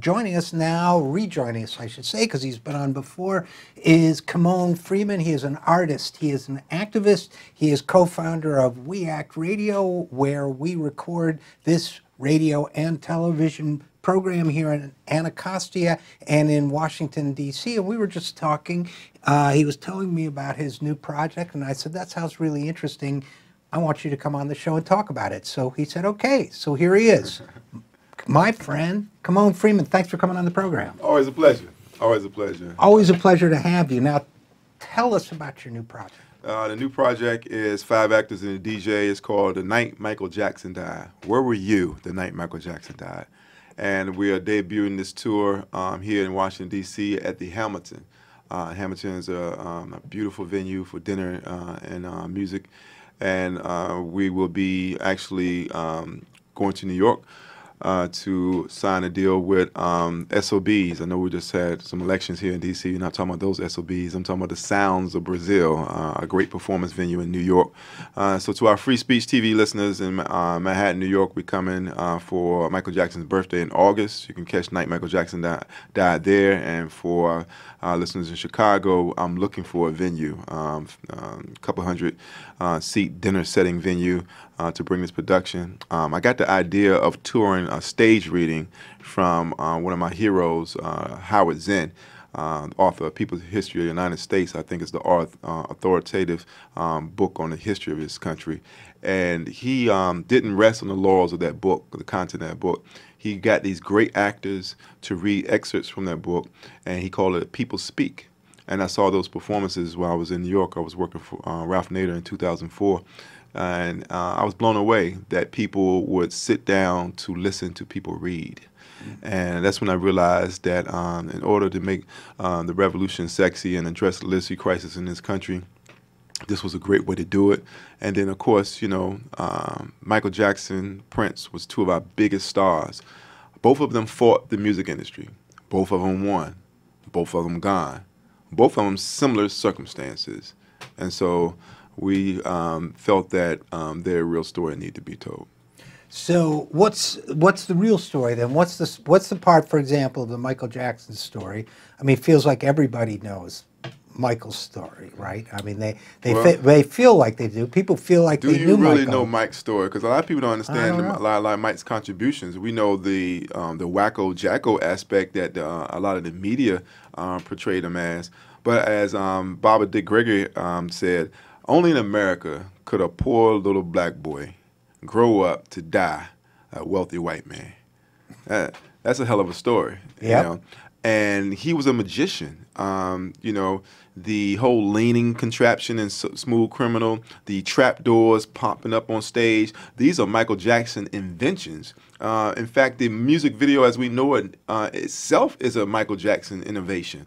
joining us now, rejoining us, I should say, because he's been on before, is Kymone Freeman. He is an artist. He is an activist. He is co-founder of We Act Radio, where we record this radio and television program here in Anacostia and in Washington, D.C. And we were just talking. He was telling me about his new project, and I said, that sounds really interesting. I want you to come on the show and talk about it. So he said, okay. So here he is. My friend, Kymone Freeman, thanks for coming on the program. Always a pleasure. Always a pleasure. Always a pleasure to have you. Now, tell us about your new project. The new project is 5 actors and a DJ. It's called The Night Michael Jackson Died. Where were you the night Michael Jackson died? And we are debuting this tour here in Washington, D.C. at the Hamilton. Hamilton is a beautiful venue for dinner and music. And we will be actually going to New York to sign a deal with SOBs. I know we just had some elections here in D.C. You're not talking about those SOBs. I'm talking about the Sounds of Brazil, a great performance venue in New York. So to our free speech TV listeners in Manhattan, New York, we're coming for Michael Jackson's birthday in August. You can catch Night Michael Jackson Died there. And for listeners in Chicago, I'm looking for a venue, a couple hundred seat dinner setting venue to bring this production. I got the idea of touring a stage reading from one of my heroes, Howard Zinn, author of People's History of the United States. I think it's the authoritative book on the history of this country. And he didn't rest on the laurels of that book, the content of that book. He got these great actors to read excerpts from that book, and he called it People Speak. And I saw those performances while I was in New York. I was working for Ralph Nader in 2004. And I was blown away that people would sit down to listen to people read. And that's when I realized that in order to make the revolution sexy and address the literacy crisis in this country, this was a great way to do it. And then, of course, you know, Michael Jackson, Prince was two of our biggest stars. Both of them fought the music industry. Both of them won. Both of them gone. Both of them similar circumstances. And so we felt that their real story needed to be told. So what's the real story then? What's the part, for example, of the Michael Jackson story? I mean, it feels like everybody knows Michael's story, right? I mean, they feel like they do. People feel like they knew Michael. Do you really know Mike's story? Because a lot of people don't understand a lot of Mike's contributions. We know the wacko jacko aspect that a lot of the media portrayed him as. But as Baba Dick Gregory said, only in America could a poor little black boy grow up to die a wealthy white man. That's a hell of a story. Yep. You know? And he was a magician. You know, the whole leaning contraption in Smooth Criminal, the trap doors popping up on stage, these are Michael Jackson inventions. In fact, the music video as we know it itself is a Michael Jackson innovation.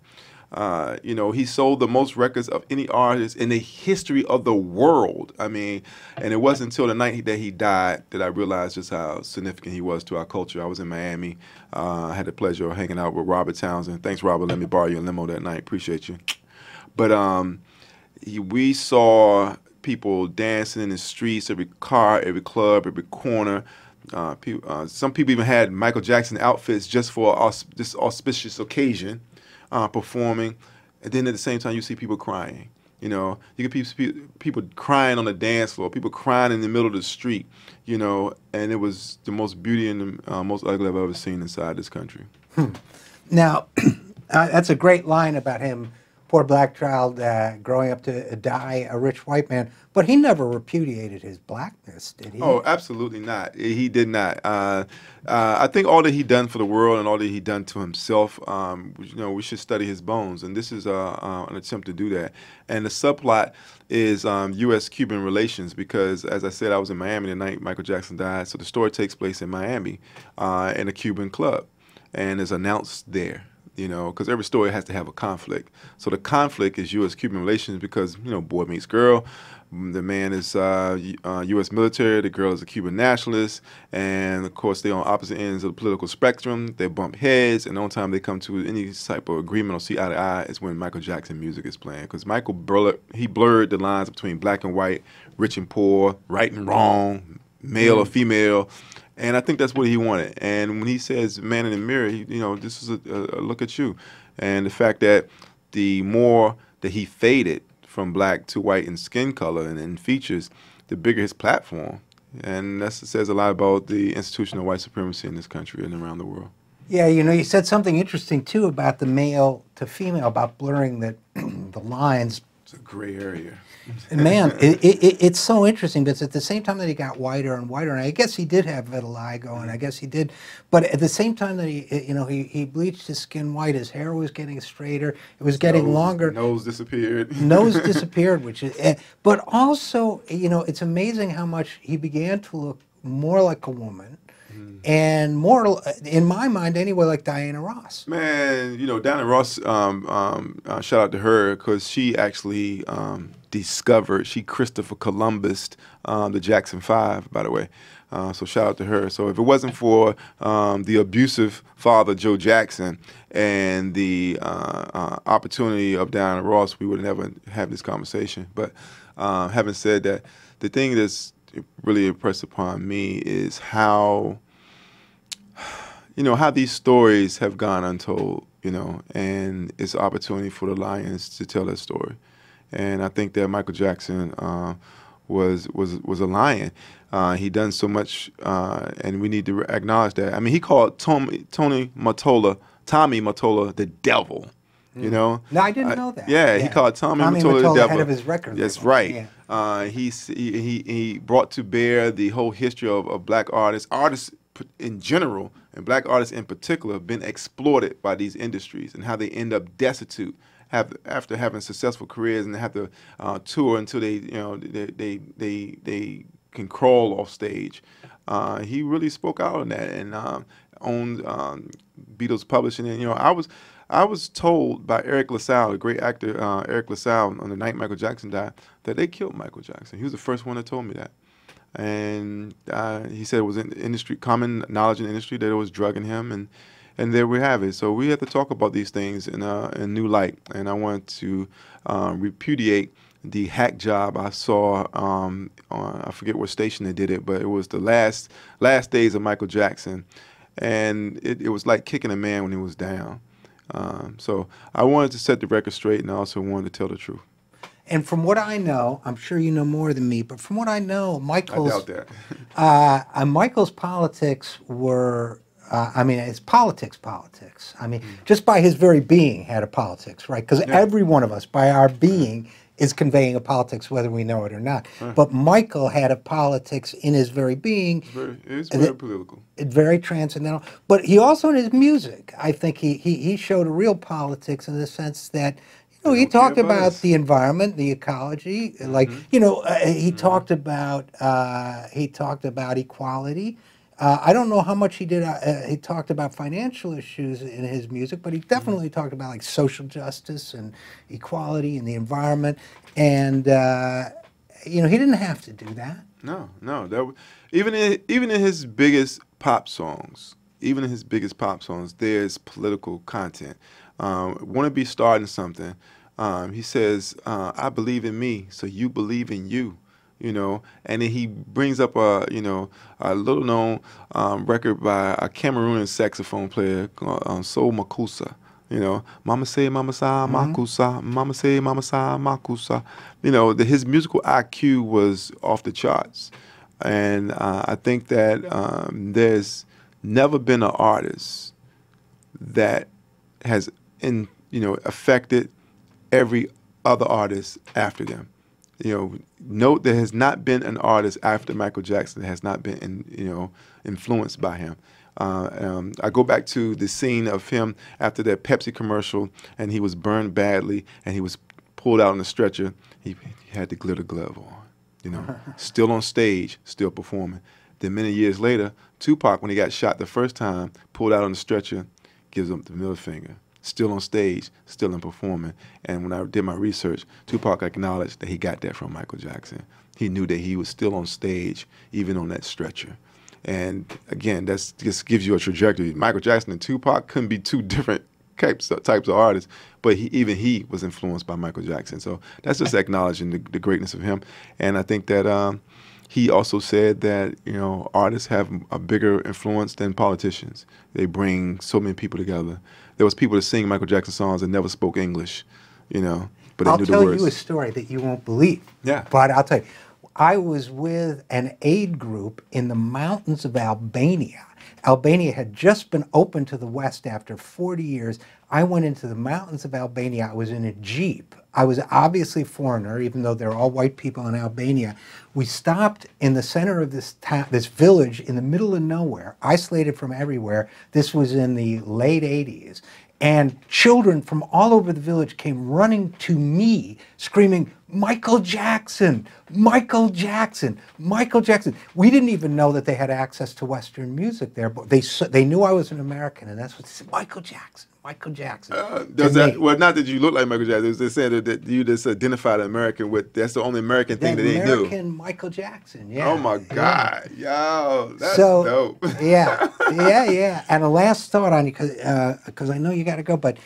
You know, he sold the most records of any artist in the history of the world. I mean, and it wasn't until the night that he died that I realized just how significant he was to our culture. I was in Miami. I had the pleasure of hanging out with Robert Townsend. Thanks, Robert. Let me borrow your limo that night. Appreciate you. But we saw people dancing in the streets, every car, every club, every corner. Some people even had Michael Jackson outfits just for this auspicious occasion. Performing, and then at the same time you see people crying. You know, you get people crying on the dance floor, people crying in the middle of the street. You know, and it was the most beauty and the most ugly I've ever seen inside this country. Now, that's a great line about him, poor black child growing up to die a rich white man. But he never repudiated his blackness, did he? Oh, absolutely not. He did not. I think all that he done for the world and all that he done to himself, you know, we should study his bones. And this is an attempt to do that. And the subplot is U.S.-Cuban relations because, as I said, I was in Miami the night Michael Jackson died. So the story takes place in Miami in a Cuban club and is announced there. You know, because every story has to have a conflict. So the conflict is U.S.-Cuban relations because, you know, boy meets girl. The man is U.S. military. The girl is a Cuban nationalist. And, of course, they're on opposite ends of the political spectrum. They bump heads. And the only time they come to any type of agreement or see eye to eye is when Michael Jackson music is playing. Because Michael blurred the lines between black and white, rich and poor, right and wrong, male or female. And I think that's what he wanted. And when he says "man in the mirror," this is a look at you, and the fact that the more that he faded from black to white in skin color and in features, the bigger his platform. And that says a lot about the institution of white supremacy in this country and around the world. Yeah, you said something interesting too about the male to female, about blurring the lines. It's a gray area. And man, it's so interesting because at the same time that he got whiter and whiter, and I guess he did have vitiligo, and I guess he did, but at the same time that he bleached his skin white, his hair was getting straighter, it was getting longer. Nose disappeared. Nose disappeared, which is, but also, it's amazing how much he began to look more like a woman. And more, in my mind anyway, like Diana Ross. Man, Diana Ross, shout out to her because she actually she Christopher Columbused the Jackson 5, by the way. So shout out to her. So if it wasn't for the abusive father, Joe Jackson, and the opportunity of Diana Ross, we would never have this conversation. But having said that, the thing that's really impressed upon me is how these stories have gone untold, and it's an opportunity for the Lions to tell that story. And I think that Michael Jackson was a lion. He done so much, and we need to acknowledge that. I mean, he called Tommy Mottola the devil. No, I didn't know that. Yeah, he called Tommy Mottola the devil. Head of his record label. That's right. Yeah. He brought to bear the whole history of black artists in general, and black artists in particular, have been exploited by these industries and how they end up destitute after having successful careers and they have to tour until they can crawl off stage. He really spoke out on that and owned Beatles Publishing. And I was told by Eric LaSalle, the great actor Eric LaSalle, on the night Michael Jackson died, that they killed Michael Jackson. He was the first one that told me that. And he said it was in industry, common knowledge in the industry that it was drugging him, and there we have it. So we have to talk about these things in a new light. And I want to repudiate the hack job I saw on, I forget what station they did it, but it was the last days of Michael Jackson, and it was like kicking a man when he was down. So I wanted to set the record straight, and I also wanted to tell the truth. And from what I know, I'm sure you know more than me, but from what I know, Michael's... I doubt that. Michael's politics were... it's politics. I mean, just by his very being had a politics, right? Because every one of us, by our being, is conveying a politics whether we know it or not. But Michael had a politics in his very being. It's very political. Very transcendental. But he also, in his music, I think he showed a real politics in the sense that, he talked about the environment, the ecology, he talked about equality. I don't know how much he did. He talked about financial issues in his music, but he definitely talked about like social justice and equality and the environment. And he didn't have to do that. No. Even in his biggest pop songs, there's political content. Want to be starting something. He says, "I believe in me, so you believe in you." And then he brings up a little known record by a Cameroonian saxophone player called Soul Makusa. Mama say, Mama sa, Makusa. Mama say, Mama sa, Makusa. His musical IQ was off the charts, and I think that there's never been an artist that has affected every other artist after them. Note there has not been an artist after Michael Jackson that has not been, influenced by him. I go back to the scene of him after that Pepsi commercial, and he was burned badly, and he was pulled out on the stretcher. He had the glitter glove on, still on stage, still performing. Then many years later, Tupac, when he got shot the first time, pulled out on the stretcher, gives him the middle finger. Still on stage, still in performing. And when I did my research, Tupac acknowledged that he got that from Michael Jackson. He knew that he was still on stage, even on that stretcher. And again, that just gives you a trajectory. Michael Jackson and Tupac couldn't be two different types of artists, but he was influenced by Michael Jackson. So that's just acknowledging the greatness of him. And I think that he also said that, you know, artists have a bigger influence than politicians. They bring so many people together. There was people that sing Michael Jackson songs and never spoke English, you know, but they I'll knew the tell words. you a story that you won't believe. Yeah. But I'll tell you, I was with an aid group in the mountains of Albania. Albania had just been open to the West after 40 years. I went into the mountains of Albania. I was in a Jeep. I was obviously a foreigner, even though they're all white people in Albania. We stopped in the center of this town, this village in the middle of nowhere, isolated from everywhere. This was in the late 80s. And children from all over the village came running to me, screaming, Michael Jackson, Michael Jackson, Michael Jackson. We didn't even know that they had access to Western music there, but they knew I was an American, and that's what they said, Michael Jackson, Michael Jackson. Well, not that you look like Michael Jackson. It was they said that you just identified an American with, that's the only American thing that they knew. American Michael Jackson, yeah. Oh, my God. Yeah. Yo, that's dope. yeah. And a last thought on you, because I know you got to go, but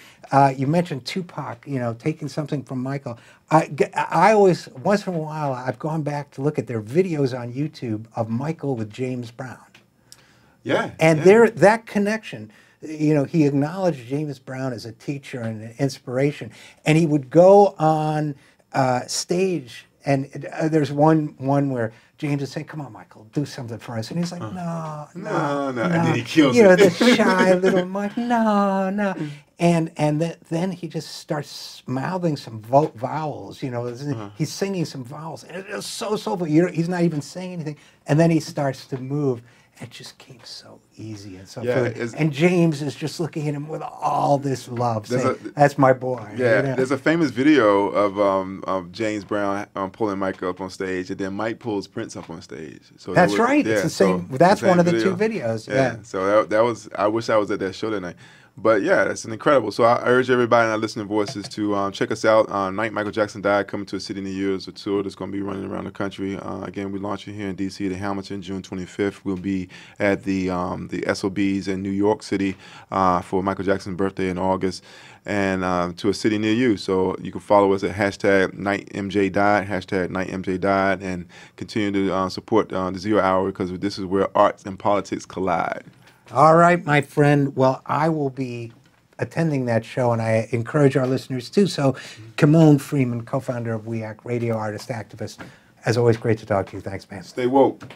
you mentioned Tupac, you know, taking something from Michael. I always, once in a while, I've gone back to look at their videos on YouTube of Michael with James Brown. Yeah. And that connection, you know, he acknowledged James Brown as a teacher and an inspiration. And he would go on stage, and there's one where James would say, come on, Michael, do something for us. And he's like, no. And then he kills you know, it. the shy little Mike, no. And then he just starts mouthing some vowels, you know. He's singing some vowels. And it is so soulful. He's not even saying anything. And then he starts to move. It just came so easy and so fluid. And James is just looking at him with all this love, saying, that's my boy. Yeah, you know? There's a famous video of James Brown pulling Mike up on stage, and then Mike pulls Prince up on stage. So that's right. It's the same. That's one of the two videos. Yeah. So that was. I wish I was at that show that night. But yeah, that's an incredible. So I urge everybody in our listening voices to check us out on Night Michael Jackson Died, coming to a city near you. It's a tour that's going to be running around the country. Again, we're launching here in D.C. the Hamilton, June 25th. We'll be at the SOBs in New York City for Michael Jackson's birthday in August, and to a city near you. So you can follow us at #NightMJDied, #NightMJDied, and continue to support the 0 Hour, because this is where arts and politics collide. All right, my friend. Well, I will be attending that show, and I encourage our listeners too. So, Kymone Freeman, co-founder of We Act Radio, artist, activist. As always, great to talk to you. Thanks, man. Stay woke.